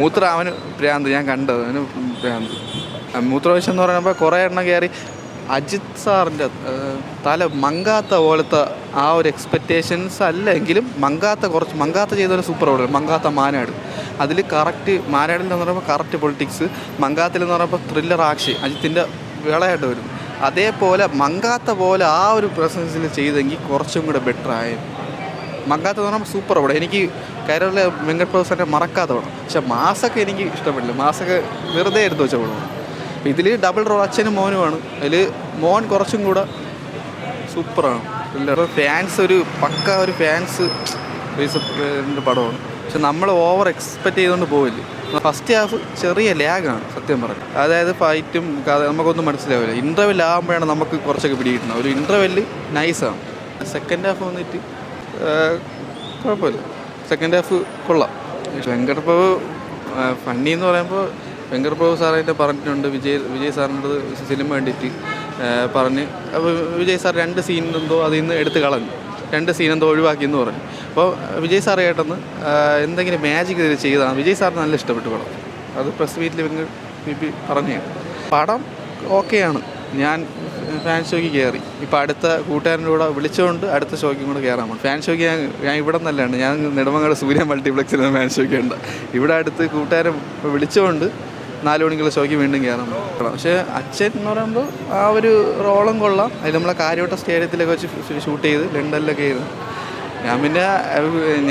മൂത്ര അവന് ഭ്രാന്ത്, ഞാൻ കണ്ടത് അവന് ഭ്രാന്ത്. മൂത്രവിഷം എന്ന് പറയുമ്പോൾ കുറേ എണ്ണം കയറി അജിത് സാറിൻ്റെ തല മങ്കാത്ത പോലത്തെ ആ ഒരു എക്സ്പെക്റ്റേഷൻസ് അല്ലെങ്കിലും മങ്കാത്ത ചെയ്തൊരു സൂപ്പർ ഓർഡർ മങ്കാത്ത മാനാട്. അതിൽ കറക്റ്റ് മാനാടിൽ എന്ന് പറയുമ്പോൾ കറക്റ്റ് പൊളിറ്റിക്സ്, മങ്കാത്തിൽ എന്ന് പറയുമ്പോൾ ത്രില്ലർ ആക്ഷൻ അജിത്തിൻ്റെ വിളയായിട്ട് വരും. അതേപോലെ മങ്കാത്ത പോലെ ആ ഒരു പ്രസൻസിൽ ചെയ്തെങ്കിൽ കുറച്ചും കൂടെ ബെറ്റർ ആയിരുന്നു. മങ്കാത്ത എന്ന് പറയുമ്പോൾ സൂപ്പർ പടം. എനിക്ക് കേരളത്തിലെ വെങ്കട് പ്രഭു സാറിനെ മറക്കാത്ത പടം. പക്ഷെ മാസൊക്കെ എനിക്ക് ഇഷ്ടപ്പെട്ടില്ല. മാസൊക്കെ വെറുതെ എടുത്ത് വെച്ച പടമാണ്. ഇതിൽ ഡബിൾ റോൾ അച്ഛനും മോനുമാണ്. അതിൽ മോൻ കുറച്ചും കൂടെ സൂപ്പറാണ്. ഫാൻസ് ഒരു ഫാൻസ് ബേസ്ഡ് പടമാണ്. പക്ഷെ നമ്മൾ ഓവർ എക്സ്പെക്റ്റ് ചെയ്തുകൊണ്ട് പോവില്ലേ. ഫസ്റ്റ് ഹാഫ് ചെറിയ ലാഗാണ് സത്യം പറഞ്ഞു. അതായത് ഫൈറ്റും നമുക്കൊന്നും മനസ്സിലാവില്ല. ഇൻ്റർവെൽ ആകുമ്പോഴാണ് നമുക്ക് കുറച്ചൊക്കെ പിടികിട്ടുന്നത്. ഒരു ഇൻ്റർവെല്ല് നൈസാണ്. സെക്കൻഡ് ഹാഫ് വന്നിട്ട് കുഴപ്പമില്ല. സെക്കൻഡ് ഹാഫ് കൊള്ളാം. വെങ്കട് പ്രഭു ഫണ്ണി എന്ന് പറയുമ്പോൾ വെങ്കട് പ്രഭു സാറായിട്ട് പറഞ്ഞിട്ടുണ്ട്. വിജയ് സാറിനോട് സിനിമ കണ്ടിട്ട് പറഞ്ഞ് വിജയ് സാർ 2 സീൻ എന്തോ അതിൽ നിന്ന് എടുത്ത് കളഞ്ഞു, 2 സീൻ എന്തോ ഒഴിവാക്കിയെന്ന് പറഞ്ഞു. അപ്പോൾ വിജയ് സാർ കേട്ടെന്ന് എന്തെങ്കിലും മാജിക് ഇതിൽ ചെയ്തതാണ്. വിജയ് സാറിന് നല്ല ഇഷ്ടപ്പെട്ടു പടം. അത് പ്രസ് മീറ്റിൽ വെങ്കട് പറഞ്ഞാണ്. പടം ഓക്കെയാണ്. ഞാൻ ഫാൻ ഷോയ്ക്ക് കയറി. ഇപ്പോൾ അടുത്ത കൂട്ടുകാരൻ്റെ കൂടെ വിളിച്ചുകൊണ്ട് അടുത്ത ഷോയ്ക്കും കൂടെ കയറാൻ പോകും. ഫാൻ ഷോയ്ക്ക് ഞാൻ ഇവിടെ നിന്നല്ലാണ്ട് ഞാൻ നെടുമങ്ങാട് സൂര്യ മൾട്ടിപ്ലക്സിൽ ഫാൻ ഷോയ്ക്ക് ഉണ്ട്. ഇവിടെ അടുത്ത് കൂട്ടുകാരൻ വിളിച്ചുകൊണ്ട് 4 മണിക്കുള്ള ഷോയ്ക്ക് വീണ്ടും കയറാൻ പോകും. പക്ഷേ അച്ഛൻ എന്ന് പറയുമ്പോൾ ആ ഒരു റോളും കൊള്ളാം. അതിൽ നമ്മളെ കാര്യവട്ട സ്റ്റേഡിയത്തിലൊക്കെ വെച്ച് ഷൂട്ട് ചെയ്ത് ലണ്ടനിലൊക്കെ ചെയ്ത്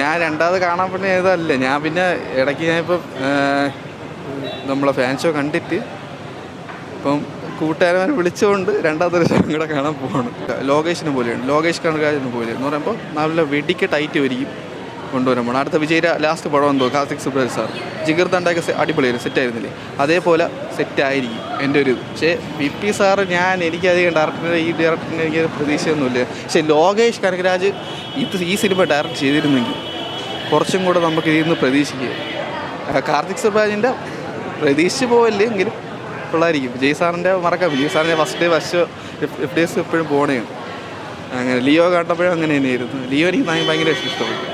ഞാൻ രണ്ടാമത് കാണാൻ പറ്റുന്ന ഏതല്ല. ഞാൻ പിന്നെ ഇടയ്ക്ക് ഞാനിപ്പം നമ്മളെ ഫാൻ ഷോ കണ്ടിട്ട് ഇപ്പം കൂട്ടുകാരന്മാരെ വിളിച്ചുകൊണ്ട് രണ്ടാമത്തെ ഷോ കൂടെ കാണാൻ പോവാണ്. ലോകേഷിനെ പോലെയാണ്, ലോകേഷ് കണക്കാരനെ പോലെ എന്ന് പറയുമ്പോൾ നല്ല വെടിക്ക് ടൈറ്റ് വരിക്കും കൊണ്ടുവരാൻ പോകണം. അടുത്ത വിജയ് ലാസ്റ്റ് പടം എന്തോ കാർത്തിക് സുബ്രാജ് സാർ ജിഗർ തണ്ടാക്കി അടിപൊളിയായിരുന്നു, സെറ്റായിരുന്നില്ലേ? അതേപോലെ സെറ്റായിരിക്കും എൻ്റെ ഒരു ഇത്. പക്ഷേ പി സാറ് എനിക്കധികം ഡയറക്ടറിനെ എനിക്ക് പ്രതീക്ഷയൊന്നുമില്ല. പക്ഷേ ലോകേഷ് കനകരാജ് ഈ സിനിമ ഡയറക്റ്റ് ചെയ്തിരുന്നെങ്കിൽ കുറച്ചും കൂടെ നമുക്ക് ഇതിൽ നിന്ന് പ്രതീക്ഷിക്കുക. കാർത്തിക് സുബ്രാജിൻ്റെ പ്രതീക്ഷിച്ച് പോവല്ലേ എങ്കിലും പിള്ളേരിക്കും. വിജയ് സാറിൻ്റെ മറക്കാം. വിജയ് സാറിൻ്റെ ഫസ്റ്റ് FDS എപ്പോഴും പോണേണ്. അങ്ങനെ ലിയോ കണ്ടപ്പോഴും അങ്ങനെ തന്നെയായിരുന്നു. ലിയോ എനിക്ക് ഭയങ്കര ഇഷ്ടപ്പെട്ടു.